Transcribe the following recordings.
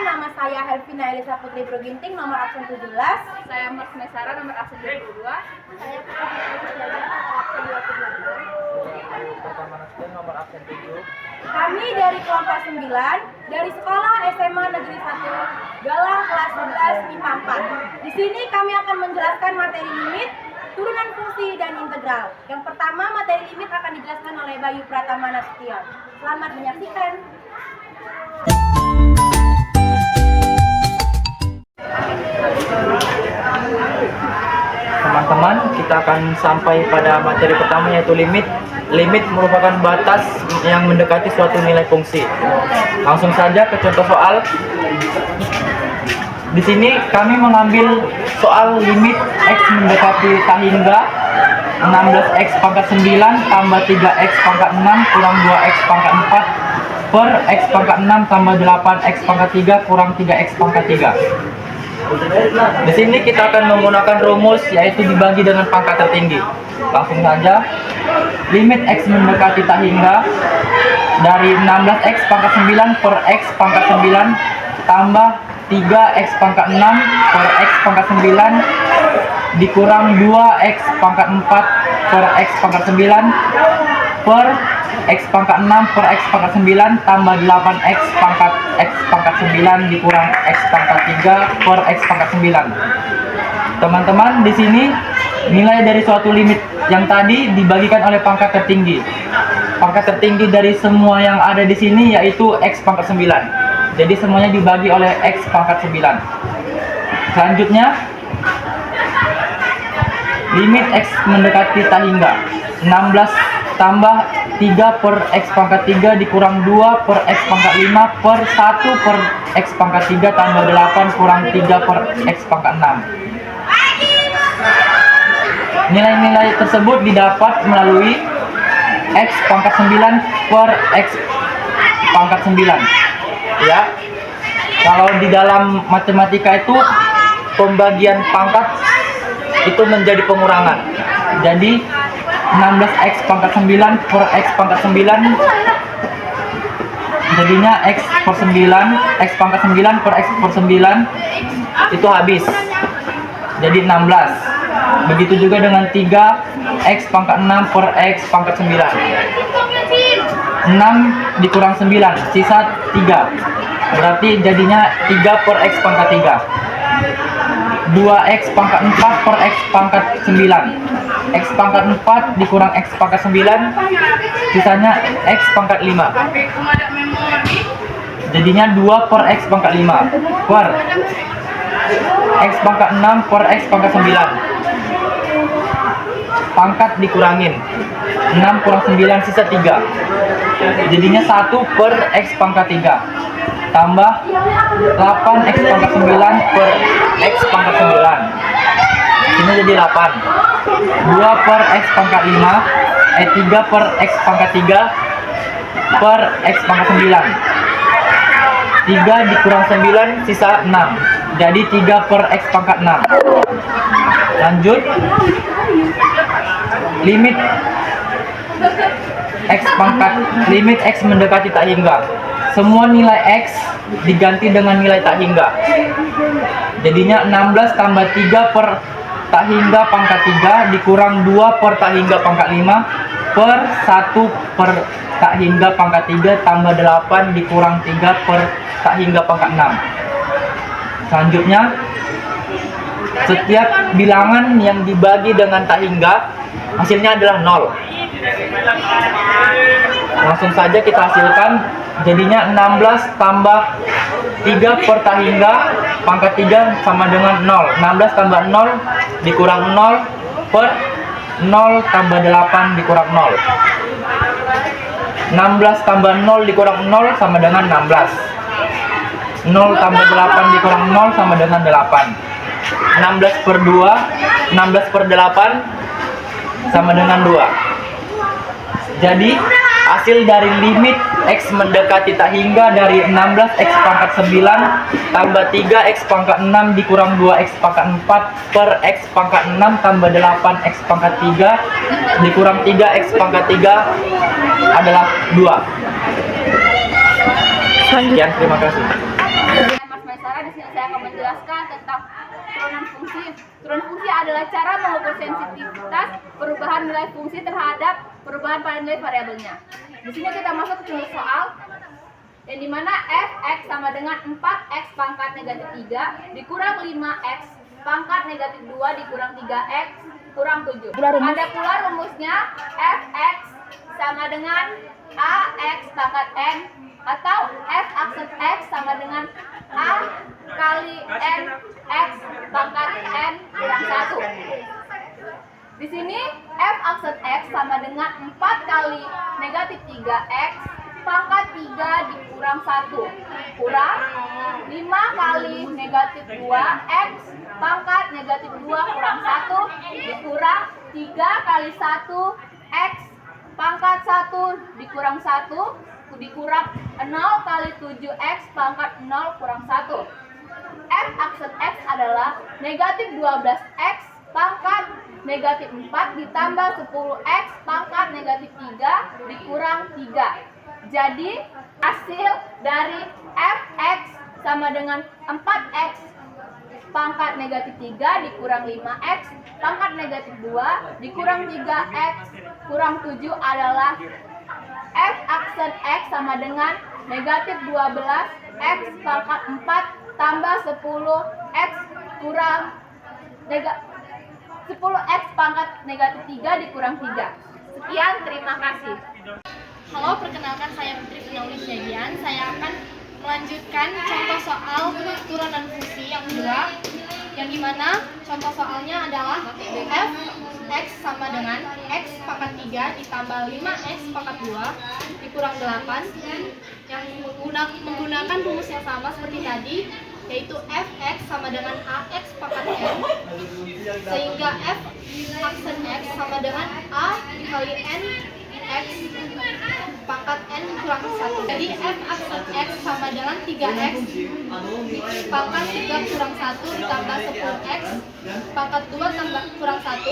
Nama saya Helvina Elisa Putri Proginting, nomor absen 17. Saya Mas Mesara, nomor absen 22. Saya Putri Elisa, nomor absen 28. Nomor absen 7. Kami dari kelompok 9 dari Sekolah SMA Negeri 1 Galang kelas 11 MIPA 4. Di sini kami akan menjelaskan materi limit, turunan fungsi dan integral. Yang pertama, materi limit akan dijelaskan oleh Bayu Pratama Nasution. Selamat menyaksikan. Teman-teman, kita akan sampai pada materi pertama, yaitu limit. Limit merupakan batas yang mendekati suatu nilai fungsi. Langsung saja ke contoh soal. Di sini kami mengambil soal limit x mendekati tak hingga 16x pangkat 9 tambah 3x pangkat 6 kurang 2x pangkat 4 per x pangkat 6 tambah 8x pangkat 3 kurang 3x pangkat 3. Di sini kita akan menggunakan rumus, yaitu dibagi dengan pangkat tertinggi. Langsung saja, limit x mendekati tak hingga dari 16x pangkat 9 per x pangkat 9 tambah 3x pangkat 6 per x pangkat 9 dikurang 2x pangkat 4 per x pangkat 9 per x pangkat 6 per x pangkat 9 tambah 8x pangkat 9 dikurang x pangkat 3 per x pangkat 9. Teman-teman, di sini nilai dari suatu limit yang tadi dibagikan oleh pangkat tertinggi. Pangkat tertinggi dari semua yang ada di sini yaitu x pangkat 9. Jadi semuanya dibagi oleh x pangkat 9. Selanjutnya, limit x mendekati tak hingga 16 tambah 3 per x pangkat 3 dikurang 2 per x pangkat 5 per 1 per x pangkat 3 tambah 8 kurang 3 per x pangkat 6. Nilai-nilai tersebut didapat melalui x pangkat 9 per x pangkat 9. Ya, kalau di dalam matematika itu pembagian pangkat itu menjadi pengurangan. Jadi 16x pangkat 9 per x pangkat 9 jadinya x per 9, x pangkat 9 per x per 9 itu habis, jadi 16. Begitu juga dengan 3x pangkat 6 per x pangkat 9, 6 dikurang 9 sisa 3, berarti jadinya 3 per x pangkat 3. 2x pangkat 4 per x pangkat 9, x pangkat 4 dikurang x pangkat 9 sisanya x pangkat 5, jadinya 2 per x pangkat 5 per x pangkat 6 per x pangkat 9, pangkat dikurangin 6 kurang 9 sisa 3, jadinya 1 per x pangkat 3 tambah 8x pangkat 9 per x pangkat 9, ini jadi 8. 2 per x pangkat 5 3 per x pangkat 3 per x pangkat 9, 3 dikurang 9 sisa 6, jadi 3 per x pangkat 6. Lanjut, limit x mendekati tak hingga. Semua nilai x diganti dengan nilai tak hingga. Jadinya 16 tambah 3 per tak hingga pangkat 3 dikurang 2 per tak hingga pangkat 5 per 1 per tak hingga pangkat 3 tambah 8 dikurang 3 per tak hingga pangkat 6. Selanjutnya, setiap bilangan yang dibagi dengan tak hingga hasilnya adalah 0. Langsung saja kita hasilkan, jadinya 16 tambah 3 per tak hingga pangkat 3 sama dengan 0. 16 tambah 0 dikurang 0 per 0 tambah 8 dikurang 0. 16 tambah 0 dikurang 0 sama dengan 16. 0 tambah 8 dikurang 0 sama dengan 8. 16 per 2, 16 per 8 sama dengan 2. Jadi Hasil dari limit X mendekati tak hingga dari 16 X pangkat 9 tambah 3 X pangkat 6 dikurang 2 X pangkat 4 per X pangkat 6 tambah 8 X pangkat 3 dikurang 3 X pangkat 3 adalah 2. Sekian, terima kasih. Saya Mas Maisara, di sini saya akan menjelaskan tentang turunan fungsi. Turunan fungsi adalah cara mengukur sensitivitas perubahan nilai fungsi terhadap perubahan pada nilai variabelnya. Di sini kita masuk ke contoh soal yang dimana f(x) sama dengan 4x pangkat negatif 3 dikurang 5x pangkat negatif 2 dikurang 3x kurang 7. Ada pula rumusnya f(x) sama dengan ax pangkat n atau f aksen x sama dengan a kali n x pangkat n kurang 1. Di sini f aksen x sama dengan 4 kali negatif 3x pangkat 3 dikurang 1 kurang 5 kali negatif 2x pangkat negatif 2 kurang 1 dikurang 3 kali 1x pangkat 1 dikurang 1 dikurang 0 kali 7x pangkat 0 kurang 1. F aksen x adalah negatif 12x pangkat negatif 4 ditambah 10x pangkat negatif 3 dikurang 3. Jadi hasil dari fx sama dengan 4x pangkat negatif 3 dikurang 5x pangkat negatif 2 dikurang 3x kurang 7 adalah f aksen x sama dengan negatif 12x pangkat 4 tambah 10x kurang 10x pangkat negatif 3 dikurang 3. Sekian, terima kasih. Halo, perkenalkan saya Putri Penulis Yagian. Saya akan melanjutkan contoh soal turunan fungsi yang kedua, yang dimana contoh soalnya adalah f x sama dengan x pangkat 3 ditambah 5x pangkat 2 dikurang 8 yang menggunakan rumus yang sama seperti tadi, yaitu fx sama dengan ax pangkat n, sehingga f aksen x sama dengan a dikali n x pangkat n kurang 1. Jadi f aksen x sama dengan 3x pangkat 3 kurang 1 ditambah 10x pangkat 2 tambah kurang 1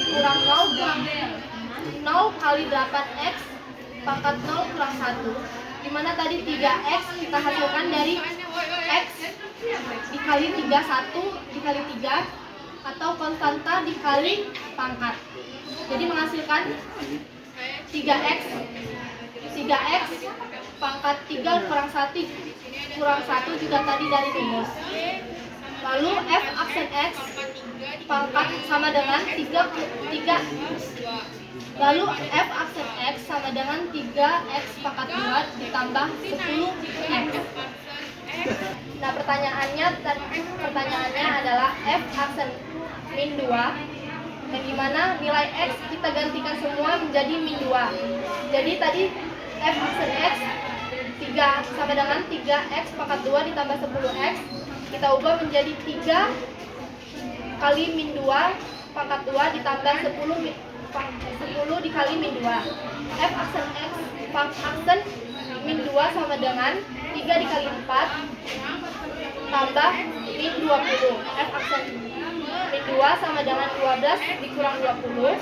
dikurang 0 kali 8x pangkat 0 kurang 1, dimana tadi 3x kita hasilkan dari x dikali 3, 1 dikali 3 atau konstanta dikali pangkat, jadi menghasilkan 3x pangkat 3 kurang 1 juga tadi dari rumus. Lalu f aksen x pangkat sama dengan 3 lalu f aksen x sama dengan 3x pangkat 2 ditambah 10x. Nah, pertanyaannya adalah f aksen min 2, yang dimana nilai x kita gantikan semua menjadi min 2. Jadi tadi f aksen x 3 sama dengan 3x pangkat 2 ditambah 10x, kita ubah menjadi 3 kali min 2 pangkat 2 ditambah 10 dikali min 2. F aksen x aksen min 2 sama dengan 3 dikali 4 tambah min 20. F aksen min 2 sama dengan 12 dikurang 20.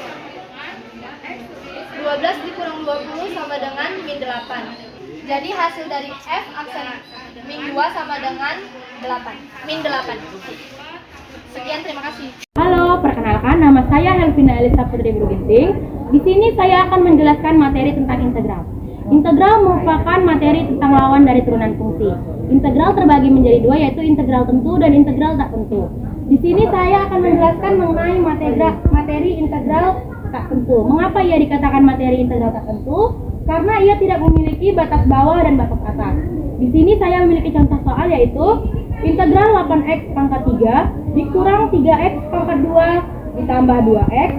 12 dikurang 20 sama dengan min 8. Jadi hasil dari F aksen min 2 sama dengan 8. Min 8. Sekian, terima kasih. Halo, perkenalkan nama saya Helvina Elisa Putri Bruginting. Di sini saya akan menjelaskan materi tentang integral. Integral merupakan materi tentang lawan dari turunan fungsi. Integral terbagi menjadi dua, yaitu integral tentu dan integral tak tentu. Di sini saya akan menjelaskan mengenai materi integral tak tentu. Mengapa ia dikatakan materi integral tak tentu? Karena ia tidak memiliki batas bawah dan batas atas. Di sini saya memiliki contoh soal, yaitu integral 8x pangkat 3 dikurang 3x pangkat 2 ditambah 2x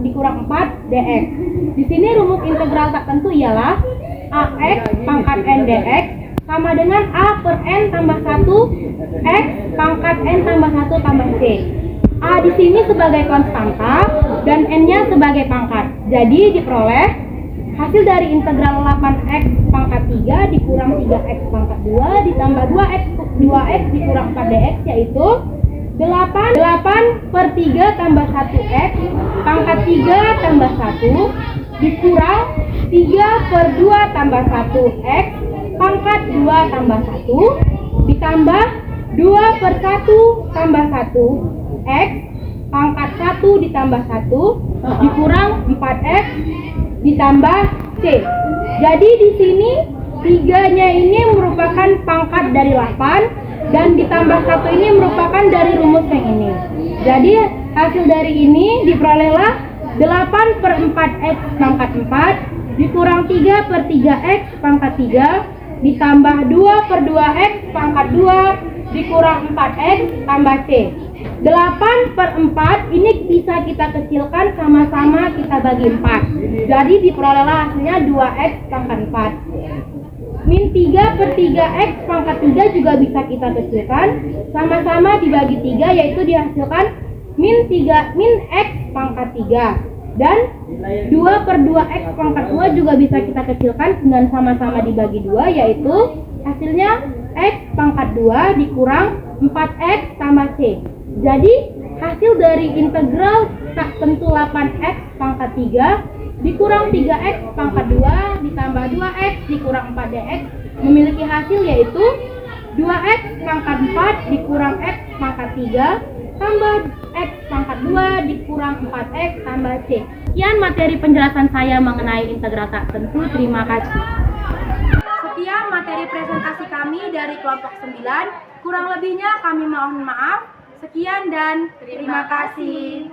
dikurang 4 dx. Di sini rumus integral tak tentu ialah ax pangkat n dx sama dengan a per n tambah 1 x pangkat n tambah 1 tambah c. A di sini sebagai konstanta dan n-nya sebagai pangkat. Jadi diperoleh Hasil dari integral 8x pangkat 3 dikurang 3x pangkat 2 ditambah 2x dikurang 4dx yaitu 8 per 3 tambah 1x pangkat 3 tambah 1 dikurang 3 per 2 tambah 1x pangkat 2 tambah 1 ditambah 2 per 1 tambah 1x pangkat 1 ditambah 1 dikurang 4x ditambah c. Jadi di sini 3-nya ini merupakan pangkat dari 8 dan ditambah 1 ini merupakan dari rumus yang ini. Jadi hasil dari ini diperolehlah 8 per 4x pangkat 4 dikurang 3 per 3x pangkat 3 ditambah 2 per 2x pangkat 2 dikurang 4x tambah c. 8 per 4 ini bisa kita kecilkan sama-sama kita bagi 4. Jadi diperolehlah hasilnya 2x pangkat 4. Min 3 per 3x pangkat 3 juga bisa kita kecilkan sama-sama dibagi 3 yaitu dihasilkan min x pangkat 3. Dan 2 per 2x pangkat 2 juga bisa kita kecilkan dengan sama-sama dibagi 2 yaitu hasilnya x pangkat 2 dikurang 4x tambah c. Jadi hasil dari integral tentu 8x pangkat 3 dikurang 3x pangkat 2 ditambah 2x dikurang 4dx memiliki hasil yaitu 2x pangkat 4 dikurang x pangkat 3 tambah x pangkat 2 dikurang 4x tambah c. Sekian materi penjelasan saya mengenai integral tak tentu. Terima kasih. Sekian materi presentasi kami dari kelompok 9. Kurang lebihnya kami mohon maaf. Sekian dan terima kasih.